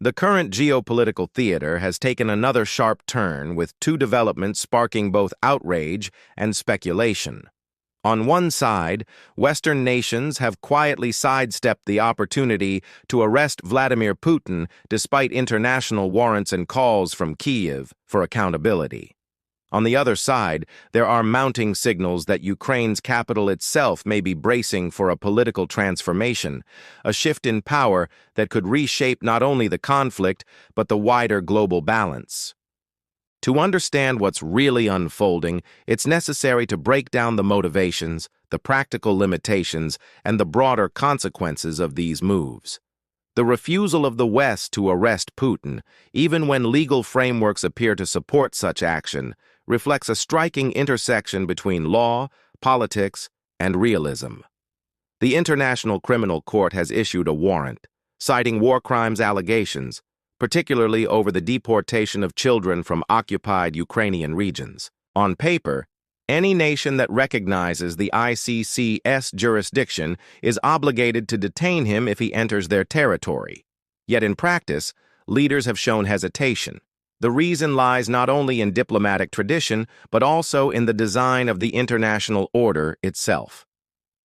The current geopolitical theater has taken another sharp turn, with two developments sparking both outrage and speculation. On one side, Western nations have quietly sidestepped the opportunity to arrest Vladimir Putin despite international warrants and calls from Kyiv for accountability. On the other side, there are mounting signals that Ukraine's capital itself may be bracing for a political transformation, a shift in power that could reshape not only the conflict, but the wider global balance. To understand what's really unfolding, it's necessary to break down the motivations, the practical limitations, and the broader consequences of these moves. The refusal of the West to arrest Putin, even when legal frameworks appear to support such action, reflects a striking intersection between law, politics, and realism. The International Criminal Court has issued a warrant, citing war crimes allegations, particularly over the deportation of children from occupied Ukrainian regions. On paper, any nation that recognizes the ICC's jurisdiction is obligated to detain him if he enters their territory. Yet in practice, leaders have shown hesitation. The reason lies not only in diplomatic tradition, but also in the design of the international order itself.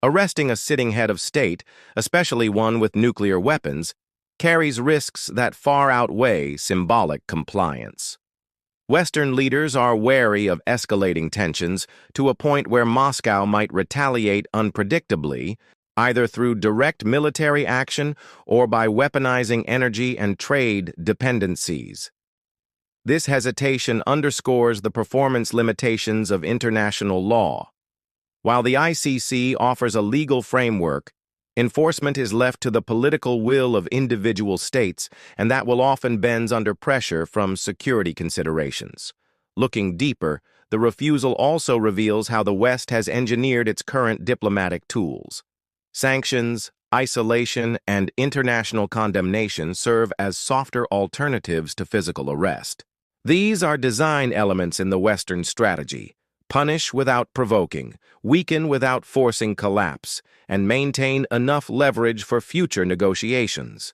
Arresting a sitting head of state, especially one with nuclear weapons, carries risks that far outweigh symbolic compliance. Western leaders are wary of escalating tensions to a point where Moscow might retaliate unpredictably, either through direct military action or by weaponizing energy and trade dependencies. This hesitation underscores the performance limitations of international law. While the ICC offers a legal framework, enforcement is left to the political will of individual states, and that will often bend under pressure from security considerations. Looking deeper, the refusal also reveals how the West has engineered its current diplomatic tools. Sanctions, isolation, and international condemnation serve as softer alternatives to physical arrest. These are design elements in the Western strategy: punish without provoking, weaken without forcing collapse, and maintain enough leverage for future negotiations.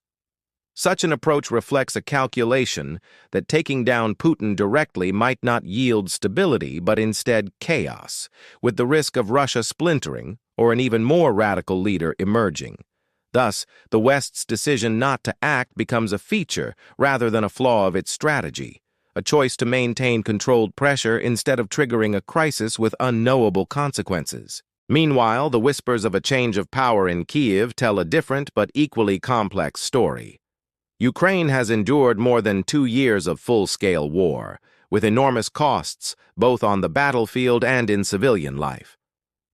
Such an approach reflects a calculation that taking down Putin directly might not yield stability, but instead chaos, with the risk of Russia splintering or an even more radical leader emerging. Thus, the West's decision not to act becomes a feature rather than a flaw of its strategy, a choice to maintain controlled pressure instead of triggering a crisis with unknowable consequences. Meanwhile, the whispers of a change of power in Kyiv tell a different but equally complex story. Ukraine has endured more than 2 years of full-scale war, with enormous costs both on the battlefield and in civilian life.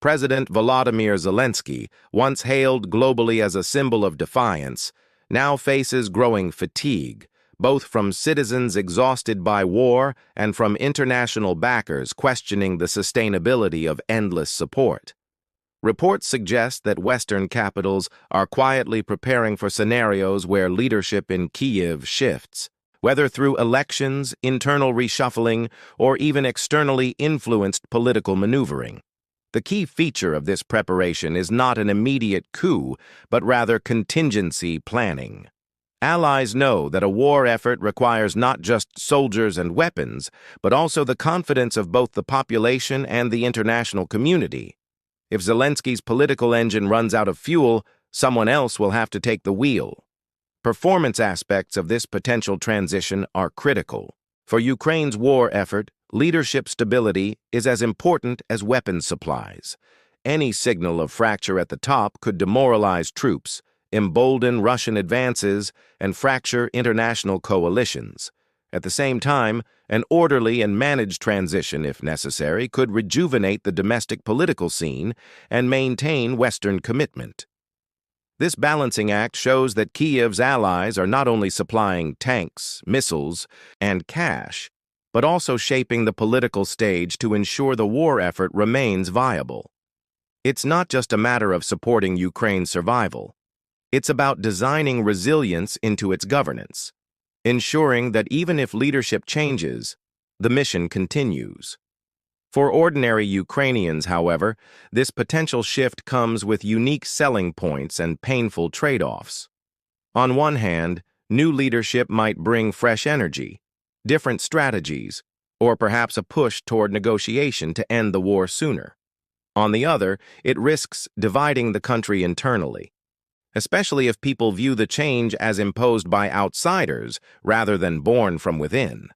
President Volodymyr Zelensky, once hailed globally as a symbol of defiance, now faces growing fatigue, both from citizens exhausted by war and from international backers questioning the sustainability of endless support. Reports suggest that Western capitals are quietly preparing for scenarios where leadership in Kyiv shifts, whether through elections, internal reshuffling, or even externally influenced political maneuvering. The key feature of this preparation is not an immediate coup, but rather contingency planning. Allies know that a war effort requires not just soldiers and weapons, but also the confidence of both the population and the international community. If Zelensky's political engine runs out of fuel, someone else will have to take the wheel. Performance aspects of this potential transition are critical. For Ukraine's war effort, leadership stability is as important as weapons supplies. Any signal of fracture at the top could demoralize troops, embolden Russian advances, and fracture international coalitions. At the same time, an orderly and managed transition, if necessary, could rejuvenate the domestic political scene and maintain Western commitment. This balancing act shows that Kyiv's allies are not only supplying tanks, missiles, and cash, but also shaping the political stage to ensure the war effort remains viable. It's not just a matter of supporting Ukraine's survival. It's about designing resilience into its governance, ensuring that even if leadership changes, the mission continues. For ordinary Ukrainians, however, this potential shift comes with unique selling points and painful trade-offs. On one hand, New leadership might bring fresh energy, different strategies, or perhaps a push toward negotiation to end the war sooner. On the other, it risks dividing the country internally, especially if people view the change as imposed by outsiders rather than born from within.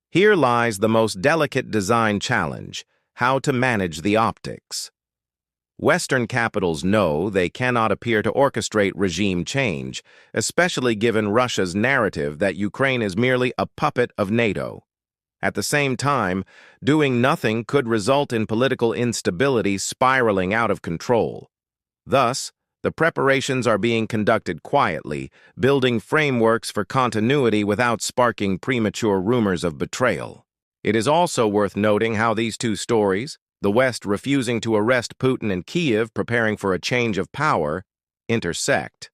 Here lies the most delicate design challenge: how to manage the optics. Western capitals know they cannot appear to orchestrate regime change, especially given Russia's narrative that Ukraine is merely a puppet of NATO. At the same time, doing nothing could result in political instability spiraling out of control. Thus, the preparations are being conducted quietly, building frameworks for continuity without sparking premature rumors of betrayal. It is also worth noting how these two stories, the West refusing to arrest Putin and Kyiv preparing for a change of power, intersect.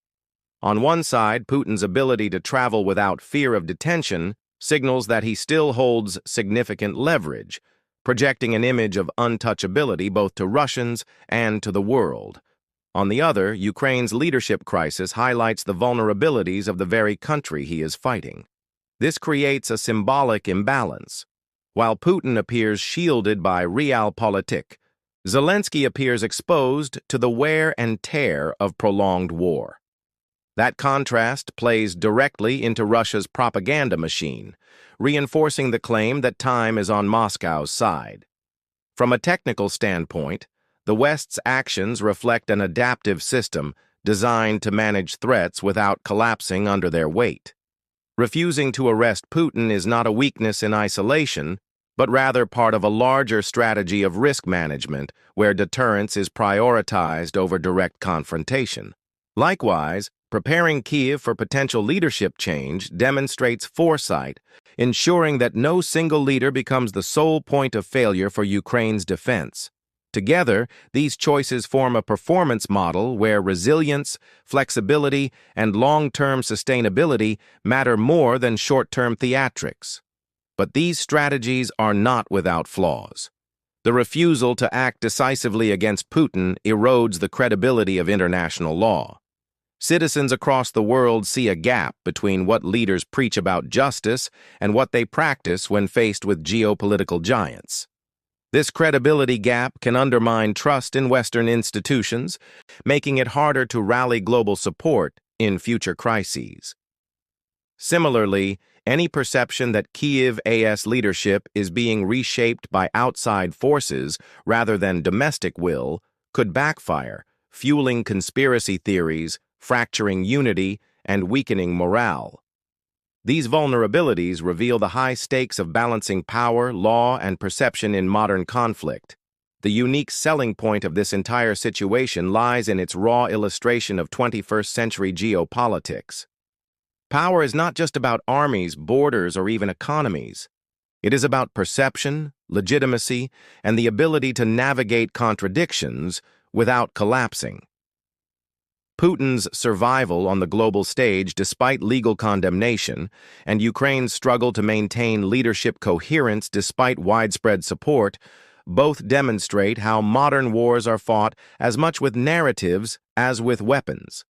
On one side, Putin's ability to travel without fear of detention signals that he still holds significant leverage, projecting an image of untouchability both to Russians and to the world. On the other, Ukraine's leadership crisis highlights the vulnerabilities of the very country he is fighting. This creates a symbolic imbalance. While Putin appears shielded by realpolitik, Zelensky appears exposed to the wear and tear of prolonged war. That contrast plays directly into Russia's propaganda machine, reinforcing the claim that time is on Moscow's side. From a technical standpoint, the West's actions reflect an adaptive system designed to manage threats without collapsing under their weight. Refusing to arrest Putin is not a weakness in isolation, but rather part of a larger strategy of risk management where deterrence is prioritized over direct confrontation. Likewise, preparing Kyiv for potential leadership change demonstrates foresight, ensuring that no single leader becomes the sole point of failure for Ukraine's defense. Together, these choices form a performance model where resilience, flexibility, and long-term sustainability matter more than short-term theatrics. But these strategies are not without flaws. The refusal to act decisively against Putin erodes the credibility of international law. Citizens across the world see a gap between what leaders preach about justice and what they practice when faced with geopolitical giants. This credibility gap can undermine trust in Western institutions, making it harder to rally global support in future crises. Similarly, any perception that Kyiv's leadership is being reshaped by outside forces rather than domestic will could backfire, fueling conspiracy theories, fracturing unity, and weakening morale. These vulnerabilities reveal the high stakes of balancing power, law, and perception in modern conflict. The unique selling point of this entire situation lies in its raw illustration of 21st century geopolitics. Power is not just about armies, borders, or even economies. It is about perception, legitimacy, and the ability to navigate contradictions without collapsing. Putin's survival on the global stage despite legal condemnation, and Ukraine's struggle to maintain leadership coherence despite widespread support, both demonstrate how modern wars are fought as much with narratives as with weapons.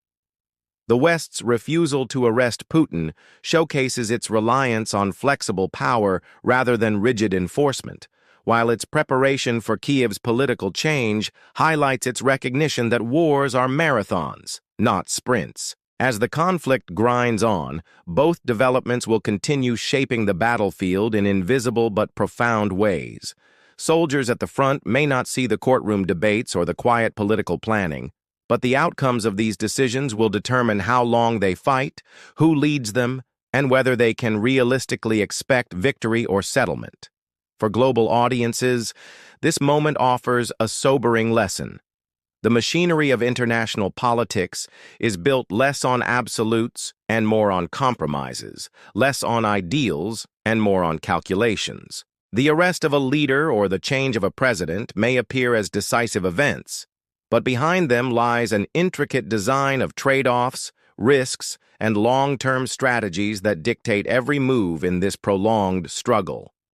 The West's refusal to arrest Putin showcases its reliance on flexible power rather than rigid enforcement, while its preparation for Kyiv's political change highlights its recognition that wars are marathons, not sprints. As the conflict grinds on, both developments will continue shaping the battlefield in invisible but profound ways. Soldiers at the front may not see the courtroom debates or the quiet political planning, but the outcomes of these decisions will determine how long they fight, who leads them, and whether they can realistically expect victory or settlement. For global audiences, this moment offers a sobering lesson. The machinery of international politics is built less on absolutes and more on compromises, less on ideals and more on calculations. The arrest of a leader or the change of a president may appear as decisive events, but behind them lies an intricate design of trade-offs, risks, and long-term strategies that dictate every move in this prolonged struggle.